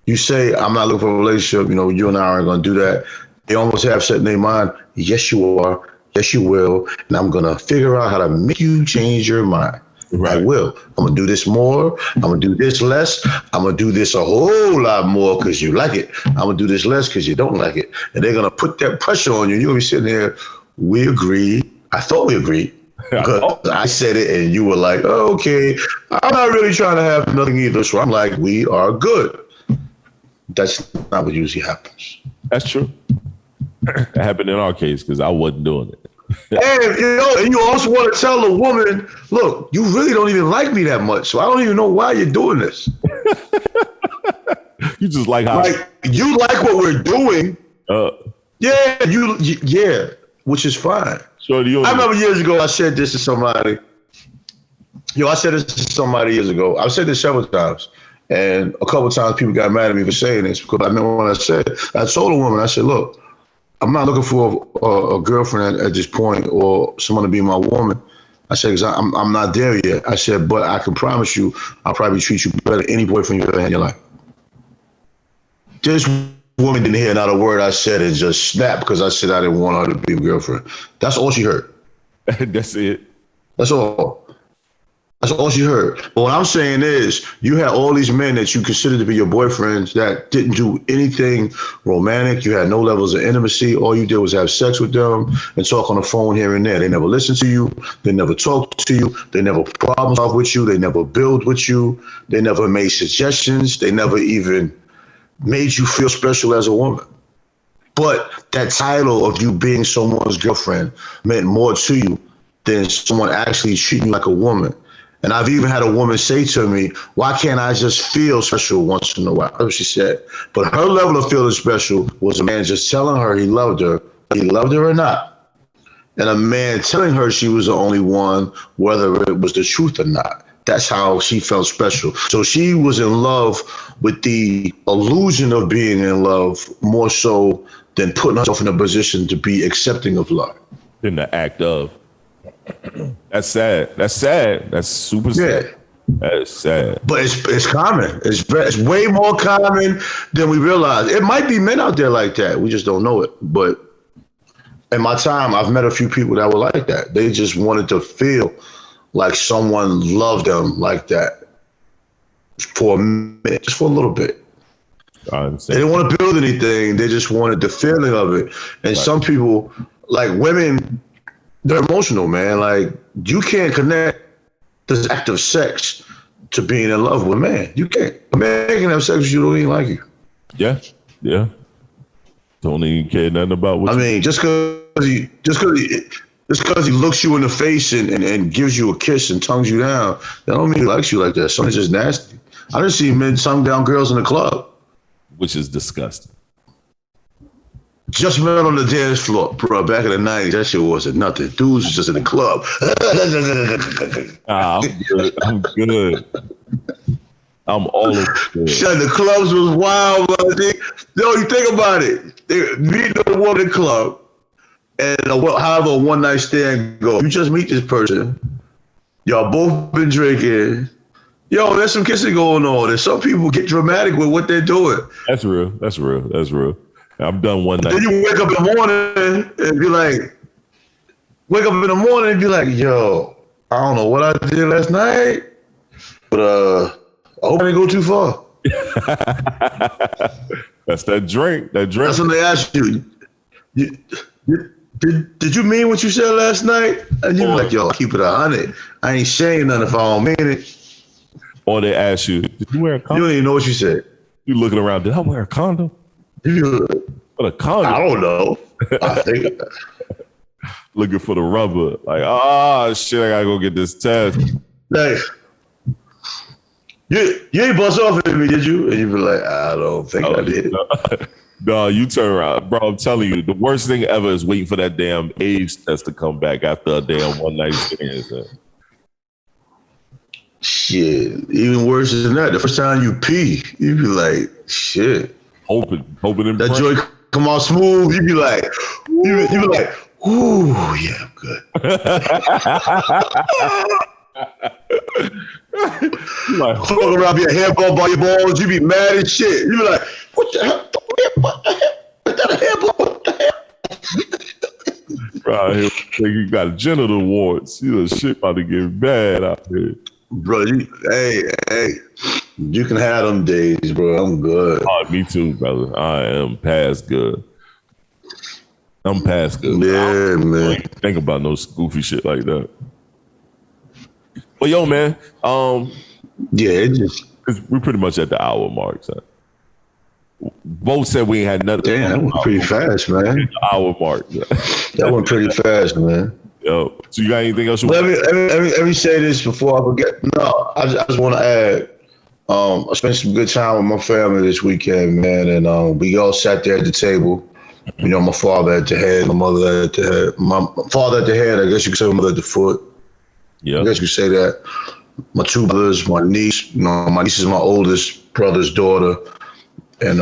You say, I'm not looking for a relationship, you and I aren't going to do that. They almost have set in their mind, yes, you are, yes, you will, and I'm going to figure out how to make you change your mind. Right. I will. I'm going to do this more. I'm going to do this less. I'm going to do this a whole lot more because you like it. I'm going to do this less because you don't like it. And they're going to put that pressure on you. You'll be sitting there, we agreed. I thought we agreed because I said it and you were like, oh, okay, I'm not really trying to have nothing either. So I'm like, we are good. That's not what usually happens. That's true. It happened in our case because I wasn't doing it. And you also want to tell the woman, look, you really don't even like me that much. So I don't even know why you're doing this. You just like how. You like what we're doing. Yeah, which is fine. So I remember years ago, I said this to somebody. I said this to somebody years ago. I've said this several times. And a couple of times people got mad at me for saying this because I remember when I told a woman, I said, look, I'm not looking for a girlfriend at this point or someone to be my woman. I said, because I'm not there yet. I said, but I can promise you, I'll probably treat you better than any boyfriend you've ever had in your life. This woman didn't hear not a word I said and just snapped because I said I didn't want her to be a girlfriend. That's all she heard. That's it. That's all. That's all she heard. But what I'm saying is, you had all these men that you considered to be your boyfriends that didn't do anything romantic. You had no levels of intimacy. All you did was have sex with them and talk on the phone here and there. They never listened to you. They never talked to you. They never problem solved with you. They never build with you. They never made suggestions. They never even made you feel special as a woman. But that title of you being someone's girlfriend meant more to you than someone actually treating you like a woman. And I've even had a woman say to me, why can't I just feel special once in a while? That's what she said. But her level of feeling special was a man just telling her he loved her or not. And a man telling her she was the only one, whether it was the truth or not. That's how she felt special. So she was in love with the illusion of being in love more so than putting herself in a position to be accepting of love. In the act of. That's sad. That's sad. That's super sad. Yeah. That's sad. But it's common. It's way more common than we realize. It might be men out there like that. We just don't know it. But in my time, I've met a few people that were like that. They just wanted to feel like someone loved them like that for a minute, just for a little bit. They didn't want to build anything. They just wanted the feeling of it. And some people, like women, they're emotional, man. Like, you can't connect this act of sex to being in love with a man. You can't. A man can have sex with you, don't even like you. Yeah, yeah. Don't even care nothing about what. I mean, just because he looks you in the face and gives you a kiss and tongues you down, that don't mean he likes you like that. Something's just nasty. I done seen men tongue down girls in the club. Which is disgusting. Just met on the dance floor, bro. Back in the 90s, that shit wasn't nothing. Dudes was just in the club. I'm good. I'm good. I'm all over good. The clubs was wild, bro. Yo, you think about it. They meet a woman in the club, and however a one-night stand go, you just meet this person. Y'all both been drinking. Yo, there's some kissing going on. And some people get dramatic with what they're doing. That's real. That's real. That's real. I'm done one night. Then you wake up in the morning and be like, yo, I don't know what I did last night, but I hope I didn't go too far. That's that drink. That drink. That's when they ask you, did you mean what you said last night? And you be like, yo, keep it 100. I ain't saying nothing if I don't mean it. Or they ask you, did you wear a condom? You don't even know what you said. You looking around, did I wear a condom? What a condom? I don't know. I think looking for the rubber. Like, shit, I gotta go get this test. Hey, you ain't bust off at me, did you? And you be like, I don't think I did. No, you turn around. Bro, I'm telling you, the worst thing ever is waiting for that damn AIDS test to come back after a damn one night stand. Shit, even worse than that. The first time you pee, you be like, shit. Hoping and that joy come out smooth. You be like, ooh, yeah, I'm good. Like, fuck around, be a hairball by your balls. You be mad as shit. You be like, what the hell? Is that a hairball? What the hell? Bro, here, you got genital warts. You know, shit about to get bad out here. Bro, hey, you can have them days, bro. I'm good. Oh, me too, brother. I am past good. I'm past good. Yeah, man. Don't think about no goofy shit like that. Well, yo, man. Yeah, it just. We're pretty much at the hour mark, son. Both said we ain't had nothing. Damn, that went pretty fast, man. The hour mark. That went pretty fast, man. Yo, so you got anything else? Let me say this before I forget. No, I just want to add. I spent some good time with my family this weekend, man, and we all sat there at the table. You know, my father at the head, my mother at the head. My father at the head, I guess you could say my mother at the foot. Yeah, I guess you could say that. My two brothers, my niece. You know, my niece is my oldest brother's daughter, and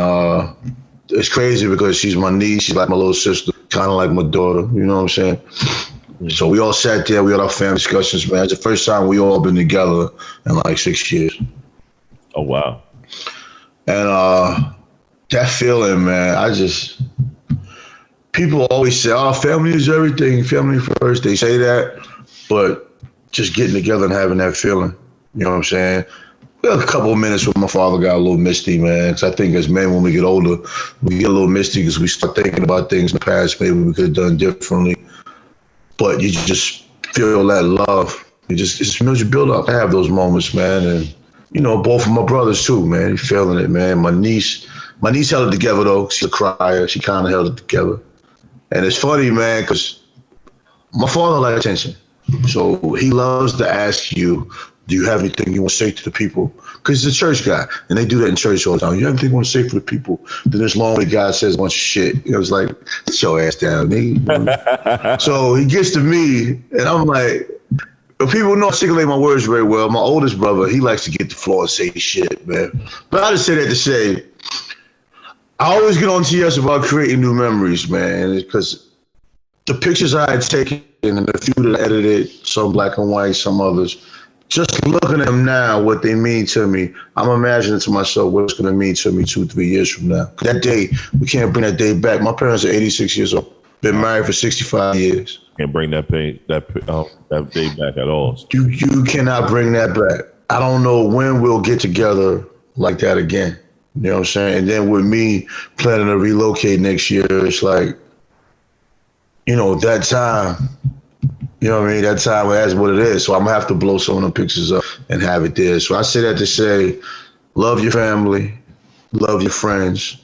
it's crazy because she's my niece. She's like my little sister, kind of like my daughter. You know what I'm saying? So we all sat there. We had our family discussions, man. It's the first time we all been together in like 6 years. Oh, wow. And that feeling, man, people always say, oh, family is everything. Family first. They say that. But just getting together and having that feeling. You know what I'm saying? We had a couple of minutes where my father got a little misty, man. Because I think as men, when we get older, we get a little misty because we start thinking about things in the past maybe we could have done differently. But you just feel that love. It just makes you build up. I have those moments, man. And, you know, both of my brothers too, man. You feeling it, man. My niece held it together, though. She's a crier. She kind of held it together. And it's funny, man, because my father likes attention. So he loves to ask you, do you have anything you want to say to the people? Because he's a church guy, and they do that in church all the time. You have anything you want to say for the people? Then this long way guy says a bunch of shit. It was like, sit your ass down, nigga. So he gets to me, and I'm like, people know I articulate my words very well. My oldest brother, he likes to get the floor and say shit, man. But I just say that to say, I always get on TS about creating new memories, man, because the pictures I had taken and the few that I edited, some black and white, some others, just looking at them now, what they mean to me, I'm imagining to myself what it's going to mean to me 2-3 years from now. That day, we can't bring that day back. My parents are 86 years old, been married for 65 years. Can't bring that day back at all. You cannot bring that back. I don't know when we'll get together like that again. You know what I'm saying? And then with me planning to relocate next year, it's like, you know, that time, you know what I mean? That time, that's what it is. So I'm going to have to blow some of them pictures up and have it there. So I say that to say, love your family, love your friends.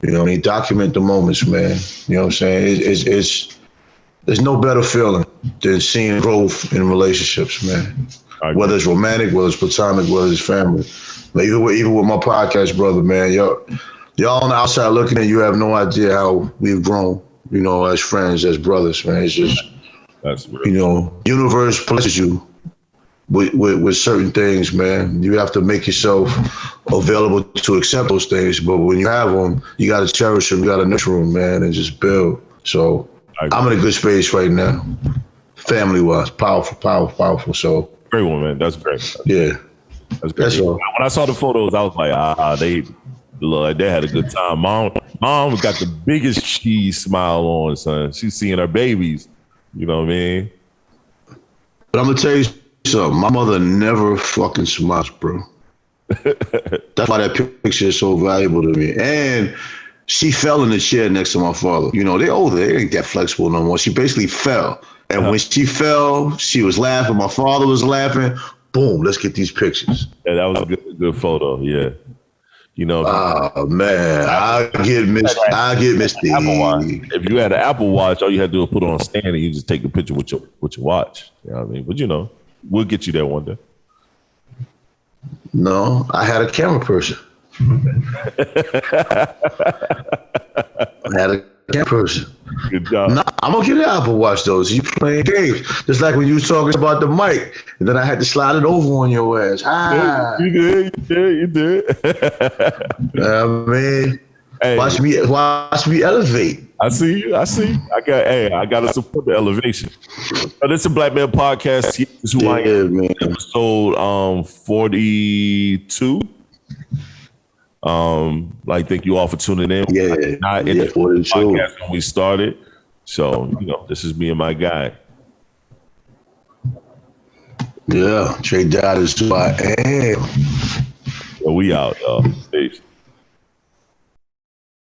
You know what I mean? Document the moments, man. You know what I'm saying? There's no better feeling than seeing growth in relationships, man. Whether it's romantic, whether it's platonic, whether it's family. Like even with my podcast brother, man, y'all on the outside looking at you have no idea how we've grown, you know, as friends, as brothers, man. It's just, that's real. You know, universe blesses you with certain things, man. You have to make yourself available to accept those things. But when you have them, you got to cherish them, you got to nurture them, man, and just build. So I'm in a good space right now, family-wise, powerful. So great one, man. That's great. Yeah. That's all. When I saw the photos, I was like, they had a good time. Mom got the biggest cheese smile on, son. She's seeing her babies. You know what I mean? But I'm gonna tell you something. My mother never fucking smiles, bro. That's why that picture is so valuable to me. And she fell in the chair next to my father. You know, they're older. They ain't that flexible no more. She basically fell. And when she fell, she was laughing. My father was laughing. Boom, let's get these pictures. Yeah, that was a good photo. Yeah. You know. Oh, man. I get misty. If you had an Apple Watch, all you had to do was put it on a stand and you just take a picture with your watch. You know what I mean? But, you know, we'll get you there one day. No, I had a camera person. I had a camera person. Good job. Nah, I'm going to get an Apple Watch, though. So you playing games. Just like when you was talking about the mic, and then I had to slide it over on your ass. Ah. You did. I mean, hey. Watch me elevate. I see you. I got to support the elevation. This is a Black Man Podcast. This is who I am. Man. Episode 42. Thank you all for tuning in. Yeah, not in the podcast when we started. So, you know, this is me and my guy. Yeah, Tre-Dot is who I am. So we out, y'all. Peace.